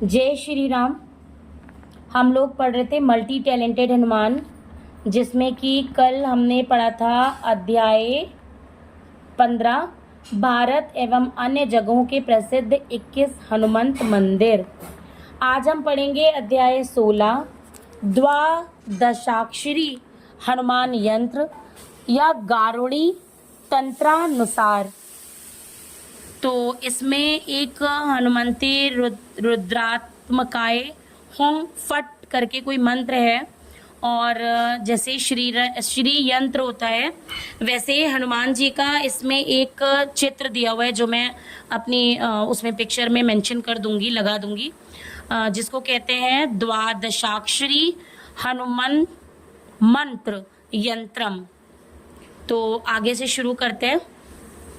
जय श्री राम। हम लोग पढ़ रहे थे मल्टी टैलेंटेड हनुमान, जिसमें कि कल हमने पढ़ा था अध्याय 15 भारत एवं अन्य जगहों के प्रसिद्ध 21 हनुमंत मंदिर। आज हम पढ़ेंगे अध्याय 16 द्वादशाक्षरी हनुमान यंत्र या गारुड़ी तंत्रानुसार। तो इसमें एक हनुमंते रुद्रात्मकाय होम फट करके कोई मंत्र है, और जैसे श्री यंत्र होता है वैसे हनुमान जी का इसमें एक चित्र दिया हुआ है, जो मैं अपनी उसमें पिक्चर में मेंशन कर दूंगी, लगा दूंगी, जिसको कहते हैं द्वादशाक्षरी हनुमान मंत्र यंत्रम। तो आगे से शुरू करते हैं।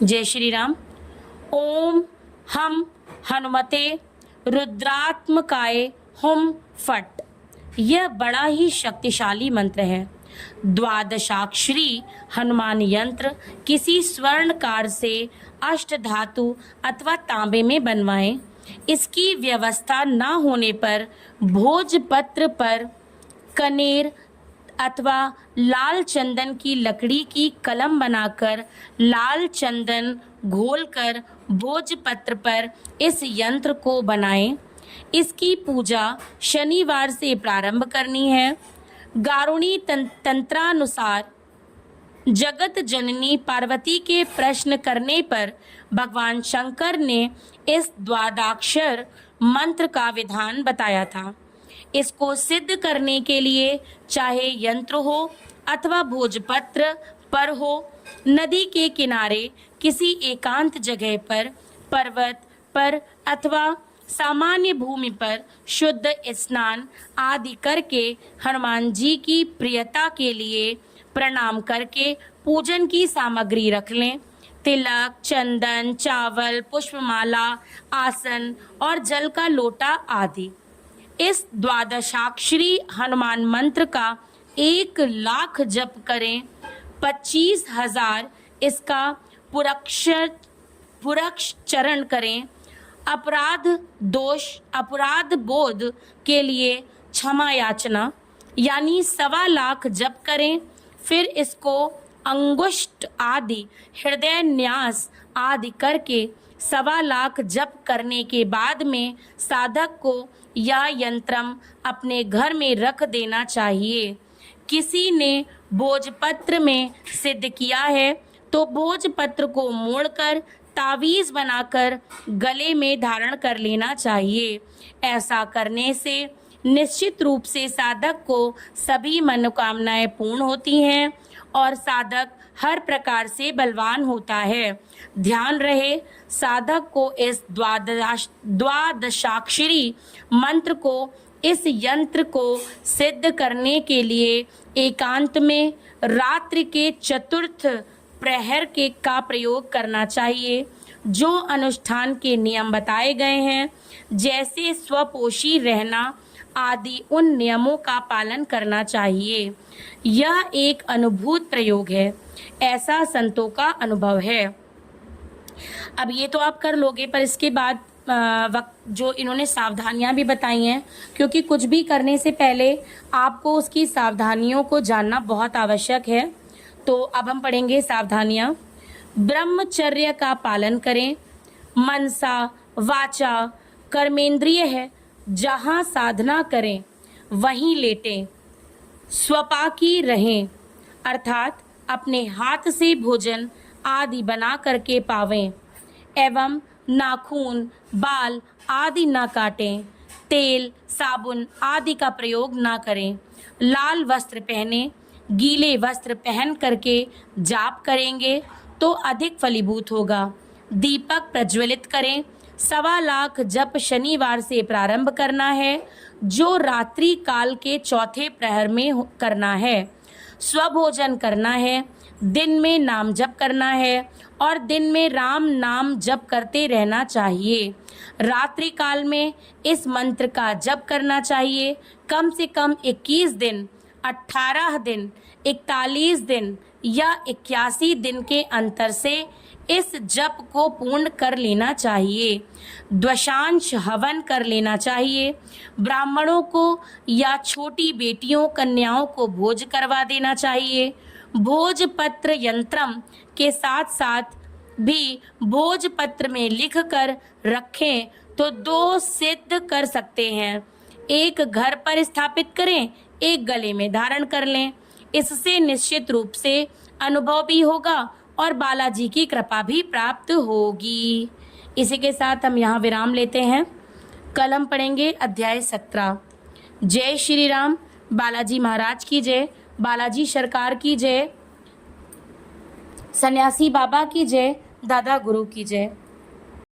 जय श्री राम। ओम हम हनुमते रुद्रात्मकाय हुम फट। यह बड़ा ही शक्तिशाली मंत्र है। द्वादशाक्षरी हनुमान यंत्र किसी स्वर्णकार से अष्ट धातु अथवा तांबे में बनवाएं। इसकी व्यवस्था न होने पर भोजपत्र पर कनेर अथवा लाल चंदन की लकड़ी की कलम बनाकर लाल चंदन घोलकर भोजपत्र पर इस यंत्र को बनाएं। इसकी पूजा शनिवार से प्रारंभ करनी है। गारुणी तंत्रानुसार जगत जननी पार्वती के प्रश्न करने पर भगवान शंकर ने इस द्वादाक्षर मंत्र का विधान बताया था। इसको सिद्ध करने के लिए चाहे यंत्र हो अथवा भोजपत्र पर हो, नदी के किनारे किसी एकांत जगह पर, पर्वत पर अथवा सामान्य भूमि पर शुद्ध स्नान आदि करके हनुमान जी की प्रियता के लिए प्रणाम करके पूजन की सामग्री रख लें। तिलक, चंदन, चावल, पुष्पमाला, आसन और जल का लोटा आदि। इस द्वादशाक्षरी हनुमान मंत्र का 1,00,000 जप करें। 25,000 इसका पुरक्षचरण करें। अपराध बोध के लिए क्षमा याचना यानी 1,25,000 जप करें। फिर इसको अंगुष्ठ आदि हृदय न्यास आदि करके 1,25,000 जप करने के बाद में साधक को यह यंत्रम अपने घर में रख देना चाहिए। किसी ने भोजपत्र में सिद्ध किया है तो भोजपत्र को मोड़कर तावीज बनाकर गले में धारण कर लेना चाहिए। ऐसा करने से निश्चित रूप से साधक को सभी मनोकामनाएं पूर्ण होती हैं और साधक हर प्रकार से बलवान होता है। ध्यान रहे, साधक को इस द्वादशाक्षरी मंत्र को, इस यंत्र को सिद्ध करने के लिए एकांत में रात्रि के चतुर्थ प्रहर का प्रयोग करना चाहिए। जो अनुष्ठान के नियम बताए गए हैं, जैसे स्वपोषी रहना आदि, उन नियमों का पालन करना चाहिए। यह एक अनुभूत प्रयोग है, ऐसा संतों का अनुभव है। अब ये तो आप कर लोगे, पर इसके बाद वक्त जो इन्होंने सावधानियां भी बताई हैं, क्योंकि कुछ भी करने से पहले आपको उसकी सावधानियों को जानना बहुत आवश्यक है। तो अब हम पढ़ेंगे सावधानियां। ब्रह्मचर्य का पालन करें। मनसा वाचा कर्मेंद्रिय है, जहाँ साधना करें वहीं लेटें। स्वपाकी रहें, अर्थात अपने हाथ से भोजन आदि बना करके पावें, एवं नाखून, बाल आदि न काटें। तेल, साबुन आदि का प्रयोग न करें। लाल वस्त्र पहने। गीले वस्त्र पहन करके जाप करेंगे तो अधिक फलीभूत होगा। दीपक प्रज्वलित करें। 1,25,000 जप शनिवार से प्रारंभ करना है, जो रात्रि काल के चौथे प्रहर में करना है। स्वभोजन करना है। दिन में नाम जप करना है और दिन में राम नाम जप करते रहना चाहिए। रात्रि काल में इस मंत्र का जप करना चाहिए। कम से कम 21 दिन, 18 दिन, 41 दिन या 81 दिन के अंतर से इस जप को पूर्ण कर लेना चाहिए। द्वशांश हवन कर लेना चाहिए। ब्राह्मणों को या छोटी बेटियों कन्याओं को भोज करवा देना चाहिए। भोजपत्र यंत्रम के साथ साथ भी भोजपत्र में लिख कर रखें तो 2 सिद्ध कर सकते हैं। एक घर पर स्थापित करें, एक गले में धारण कर लें। इससे निश्चित रूप से अनुभव भी होगा और बालाजी की कृपा भी प्राप्त होगी। इसी के साथ हम यहाँ विराम लेते हैं। कल हम पढ़ेंगे अध्याय 17। जय श्री राम। बालाजी महाराज की जय। बालाजी सरकार की जय। सन्यासी बाबा की जय। दादा गुरु की जय।